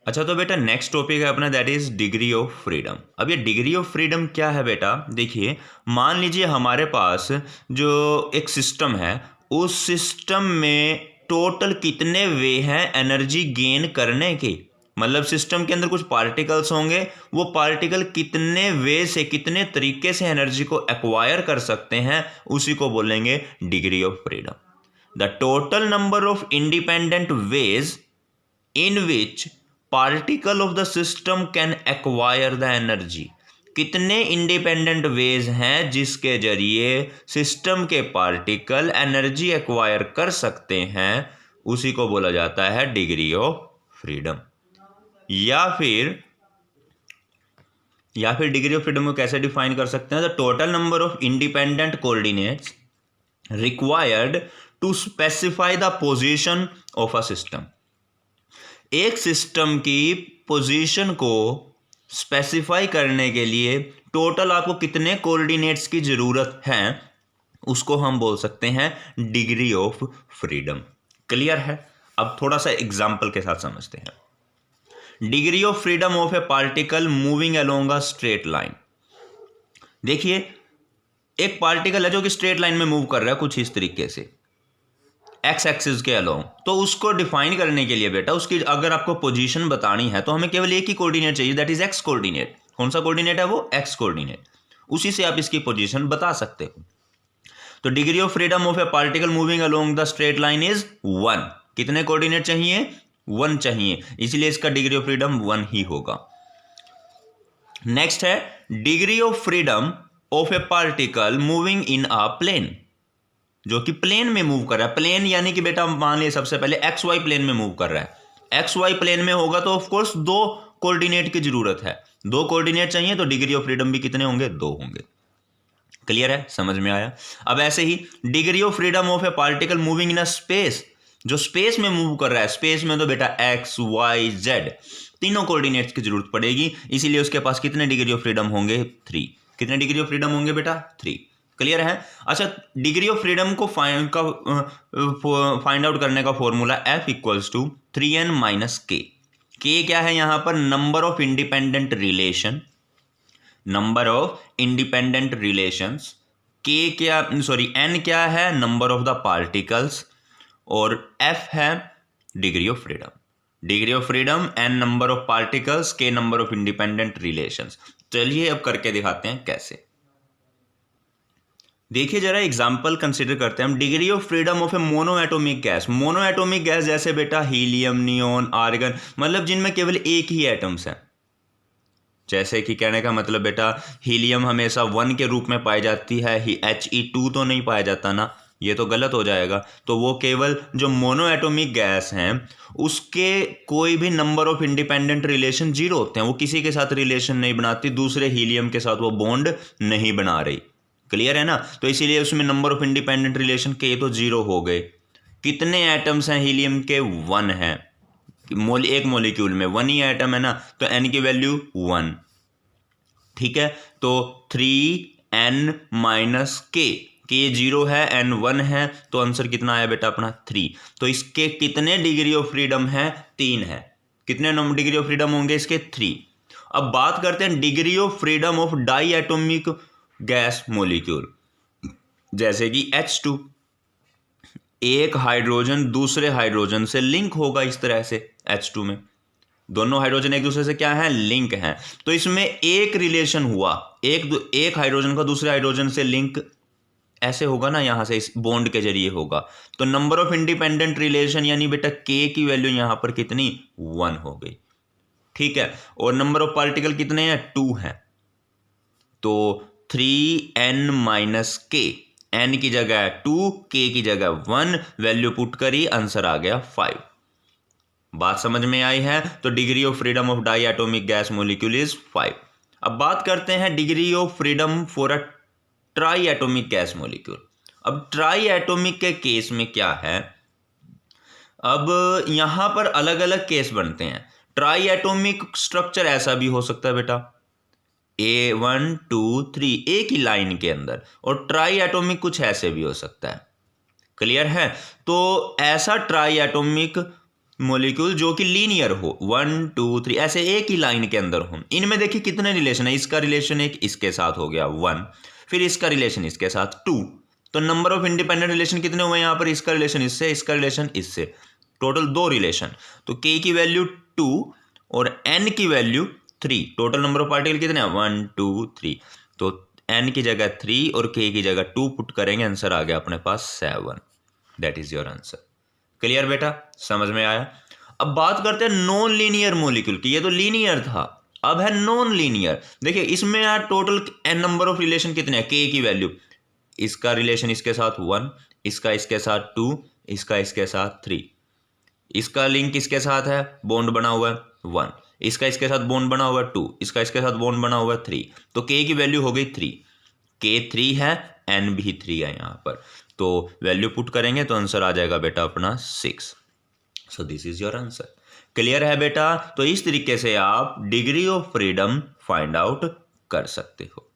अच्छा तो बेटा नेक्स्ट टॉपिक है अपना, that is degree of freedom. अब ये डिग्री ऑफ फ्रीडम क्या है बेटा, देखिए मान लीजिए हमारे पास जो एक सिस्टम है, उस सिस्टम में टोटल कितने वे हैं एनर्जी गेन करने के। मतलब सिस्टम के अंदर कुछ पार्टिकल्स होंगे, वो पार्टिकल कितने वे से, कितने तरीके से एनर्जी को एक्वायर कर सकते हैं, उसी को बोलेंगे degree of freedom. The total number of independent ways in which particle of the system can acquire the energy। कितने इंडिपेंडेंट वेज हैं जिसके जरिए सिस्टम के पार्टिकल एनर्जी एक्वायर कर सकते हैं, उसी को बोला जाता है डिग्री ऑफ फ्रीडम। या फिर डिग्री ऑफ फ्रीडम को कैसे डिफाइन कर सकते हैं, the total number of independent coordinates required to specify the position of a system. एक सिस्टम की पोजीशन को स्पेसिफाई करने के लिए टोटल आपको कितने कोऑर्डिनेट्स की ज़रूरत है, उसको हम बोल सकते हैं डिग्री ऑफ फ्रीडम। क्लियर है? अब थोड़ा सा एग्जांपल के साथ समझते हैं। Degree of freedom of a particle moving along a straight line. देखिए एक पार्टिकल है जो कि स्ट्रेट लाइन में मूव कर रहा है कुछ इस तरीके से, एक्स एक्सिस के अलोंग। तो उसको डिफाइन करने के लिए बेटा उसकी अगर आपको पोजीशन बतानी है तो हमें केवल एक ही कोऑर्डिनेट चाहिए, दैट इज एक्स कोऑर्डिनेट। कौन सा कोऑर्डिनेट है वो? X coordinate. उसी से आप इसकी पोजीशन बता सकते हो। तो degree of freedom of a particle moving along the straight line is 1। कितने कोऑर्डिनेट चाहिए? 1 चाहिए, इसलिए इसका डिग्री ऑफ फ्रीडम 1 ही होगा। नेक्स्ट है degree of freedom of a particle moving in a plane, जो कि प्लेन में मूव कर रहा है। प्लेन यानी कि बेटा मान लिया सबसे पहले एक्स वाई प्लेन में मूव कर रहा है। एक्स वाई प्लेन में होगा तो ऑफ कोर्स 2 कोऑर्डिनेट की जरूरत है, 2 कोऑर्डिनेट चाहिए, तो डिग्री ऑफ फ्रीडम भी कितने होंगे? 2 होंगे। क्लियर है? समझ में आया? अब ऐसे ही degree of freedom of a particle moving in a space, जो स्पेस में मूव कर रहा है, स्पेस में तो बेटा एक्स वाई जेड तीनों कोऑर्डिनेट्स की जरूरत पड़ेगी, इसीलिए उसके पास कितने डिग्री ऑफ फ्रीडम होंगे? 3। कितने डिग्री ऑफ फ्रीडम होंगे बेटा? 3। क्लियर है? अच्छा डिग्री ऑफ फ्रीडम को फाइंड आउट करने का formula F equals to 3n minus K. K क्या है यहां पर? Number of independent relation, number of independent relations. K क्या, सॉरी n क्या है? Number of the particles. और F है degree of freedom. Degree of freedom n number of particles, K number of independent relations. चलिए अब करके दिखाते हैं कैसे। देखिए जरा एग्जाम्पल कंसिडर करते हैं हम। Degree of freedom of A mono atomic gas. Mono atomic gas जैसे बेटा हीलियम, नियोन, आर्गन, मतलब जिनमें केवल एक ही एटम्स हैं। जैसे कि कहने का मतलब बेटा हीलियम हमेशा 1 के रूप में पाई जाती है, He2 तो नहीं पाया जाता ना, ये तो गलत हो जाएगा। तो वो केवल जो मोनो एटोमिक गैस हैं उसके कोई भी नंबर ऑफ इंडिपेंडेंट रिलेशन 0 होते हैं, वो किसी के साथ रिलेशन नहीं बनाती, दूसरे हीलियम के साथ वो बॉन्ड नहीं बना रही। क्लियर है ना? तो इसीलिए उसमें नंबर ऑफ इंडिपेंडेंट रिलेशन के तो 0 हो गए। कितने एटम्स हैं हीलियम के? 1 है। एक मॉलिक्यूल में 1 ही एटम है ना, तो n की वैल्यू 1। ठीक है, तो 3n माइनस के 0 है, n 1 है, तो आंसर कितना आया बेटा अपना? 3। तो इसके कितने डिग्री ऑफ फ्रीडम है? 3 है। कितने नंबर डिग्री ऑफ फ्रीडम होंगे इसके? 3। अब बात करते हैं degree of freedom of di atomic gas molecule, जैसे कि H2। एक हाइड्रोजन दूसरे हाइड्रोजन से लिंक होगा इस तरह से। H2 में दोनों हाइड्रोजन एक दूसरे से क्या है? लिंक है। तो इसमें एक रिलेशन हुआ, एक हाइड्रोजन का दूसरे हाइड्रोजन से लिंक ऐसे होगा ना, यहां से इस बॉन्ड के जरिए होगा। तो नंबर ऑफ इंडिपेंडेंट रिलेशन यानी बेटा के की वैल्यू यहां पर कितनी? 1 हो गई। ठीक है, और नंबर ऑफ पार्टिकल कितने हैं? 2 हैं। तो 3n माइनस के, n की जगह 2, k की जगह 1, वैल्यू पुट करी, आंसर आ गया 5। बात समझ में आई है? तो degree of freedom of di atomic gas molecule is 5। अब बात करते हैं degree of freedom for a try atomic gas molecule. अब ट्राई एटोमिक के केस में क्या है, अब यहां पर अलग अलग केस बनते हैं। ट्राई एटोमिक स्ट्रक्चर ऐसा भी हो सकता है बेटा, A1 2 3 एक ही लाइन के अंदर, और ट्राई एटोमिक कुछ ऐसे भी हो सकता है। क्लियर है? तो ऐसा ट्राई एटोमिक मॉलिक्यूल जो कि लीनियर हो, 1 2 3 ऐसे एक ही लाइन के अंदर हो। इनमें देखिए कितने रिलेशन है, इसका रिलेशन एक इसके साथ हो गया 1, फिर इसका रिलेशन इसके साथ 2, तो नंबर ऑफ इंडिपेंडेंट रिलेशन कितने हुए यहाँ पर, इसका रिलेशन इससे, इसका रिलेशन इससे, टोटल 2 रिलेशन। तो k की वैल्यू 2 और n की value 3, total number of particle कितने हैं 1 2 3, तो n की जगह 3 और k की जगह 2 पुट करेंगे, आंसर आ गया अपने पास 7। That is your answer. Clear बेटा, समझ में आया। अब बात करते हैं नॉन लीनियर मॉलिक्यूल की। ये तो लीनियर था, अब है नॉन लीनियर। देखिए इसमें यार total n number of relation कितने हैं, k की वैल्यू, इसका रिलेशन इसके साथ 1, इसका इसके साथ 2, इसका इसके साथ 3, इसका लिंक इसके साथ है, बॉन्ड बना हुआ है 1, इसका इसके साथ बॉन्ड बना हुआ है 2, इसका इसके साथ बॉन्ड बना हुआ है 3, तो k की वैल्यू हो गई 3, k 3 है, n भी 3 है यहाँ पर, तो वैल्यू पुट करेंगे तो आंसर आ जाएगा बेटा अपना 6। So this is your answer. Clear है बेटा। तो इस तरीके से आप degree of freedom find out कर सकते हो।